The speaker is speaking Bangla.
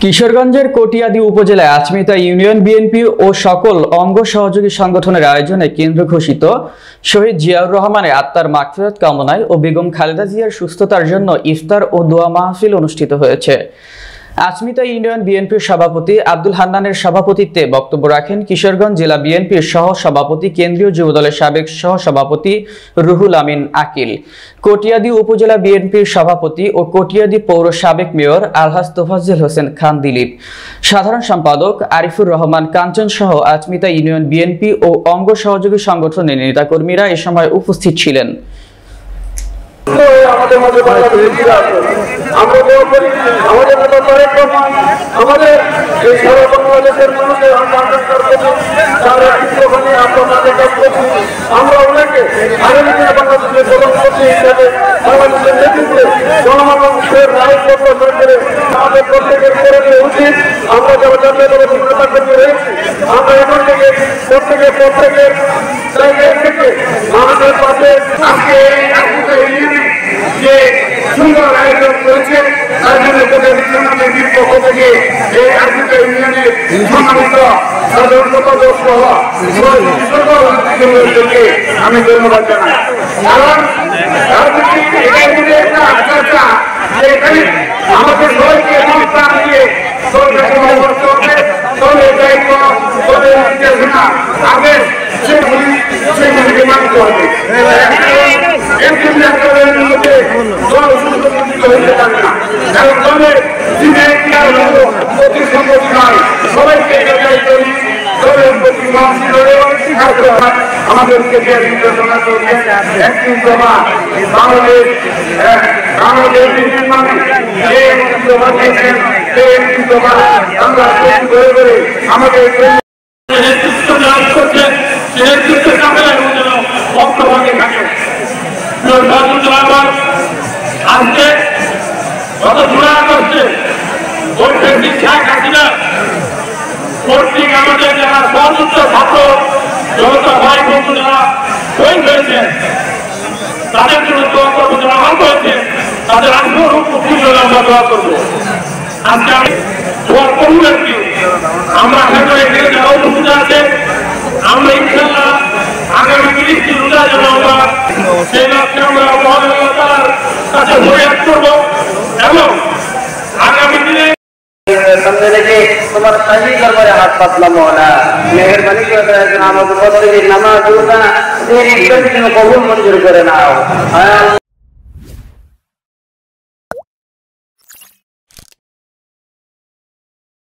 কিশোরগঞ্জের কটিয়াদী উপজেলায় আচমিতা ইউনিয়ন বিএনপি ও সকল অঙ্গ সহযোগী সংগঠনের আয়োজনে কেন্দ্র ঘোষিত শহীদ জিয়াউর রহমানের আত্মার মাগফিরাত কামনায় ও বেগম খালেদা জিয়ার সুস্থতার জন্য ইফতার ও দোয়া মাহফিল অনুষ্ঠিত হয়েছে। আচমিতা ইউনিয়ন বিএনপির সভাপতি আব্দুল হান্নানের সভাপতিত্বে বক্তব্য রাখেন কিশোরগঞ্জ জেলা বিএনপির সহ সভাপতি, কেন্দ্রীয় যুবদলের সাবেক সহ সভাপতি রুহুল আমিন আকিল, কটিয়াদী উপজেলা বিএনপির সভাপতি ও কটিয়াদী পৌর সাবেক মেয়র আলহাজ তোফাজ্জল হোসেন খান দিলীপ, সাধারণ সম্পাদক আরিফুর রহমান কাঞ্চন সহ আচমিতা ইউনিয়ন বিএনপি ও অঙ্গ সহযোগী সংগঠনের নেতাকর্মীরা এ সময় উপস্থিত ছিলেন। আমাদের মধ্যে আমাদের এই সারা বাংলাদেশের মানুষের আমরা ওনাকে আগামী দিনে বাংলাদেশের প্রধানমন্ত্রী হিসেবে বাংলাদেশের নেতৃত্বে জনমানুষের রায় প্রত্যাশা করে আমাদের প্রত্যেকের করে দেওয়া উচিত। আমরা যারা জাতীয় দলের নেতা কর্মী রয়েছি, আমরা এখান থেকে প্রত্যেকের জায়গায় থেকে আমাদের পাশে আজকে যে সুন্দর আয়োজন করেছে তার জন্য পক্ষ থেকে এই আজকে ইউনিয়নের সম্মানিত সাধারণ সম্পাদক সহ আমি ধন্যবাদ জানাই। কারণ এখানে আমাদের সবাইকে সংস্থান দিয়ে দায়িত্ব আগে সেগুলিকে মানতে হবে। আমাদেরকে যে নির্দেশনা করছেন একটি সভা বাংলাদেশ মানে যে সভা দিয়েছেন সেই একটি সভা আমরা করে করে আমাদের নেতৃত্ব লাভ করছেন, সে নেতৃত্ব বক্তব্যে থাকে। আজকে গত 16 আগস্টে শেখ হাসিনা কর্তৃক আমাদের যারা সর্বোচ্চ ছাত্র জনতা ভাই বন্ধু যারা শহীদ হয়েছেন তাদের জন্য দোয়া করবো, যারা আহত হয়েছে তাদের আমরা দোয়া করবো। আজকে আমি দোয়া করবো আর কি আমরা এখানে যারা উপস্থিত আছে আমরা ইনশাল্লাহ আগামী 30টি রোজা যেন আমরা সেই লক্ষ্যে আমরা মহানতার কাছে প্রয়াস করবো এবং আগামী দিনে सामने लेके तुम्हारा सही दरबारे हाथ पतला मोहना मेहरबानी कर नमाज तेरी कबूल मंजूर करे ना।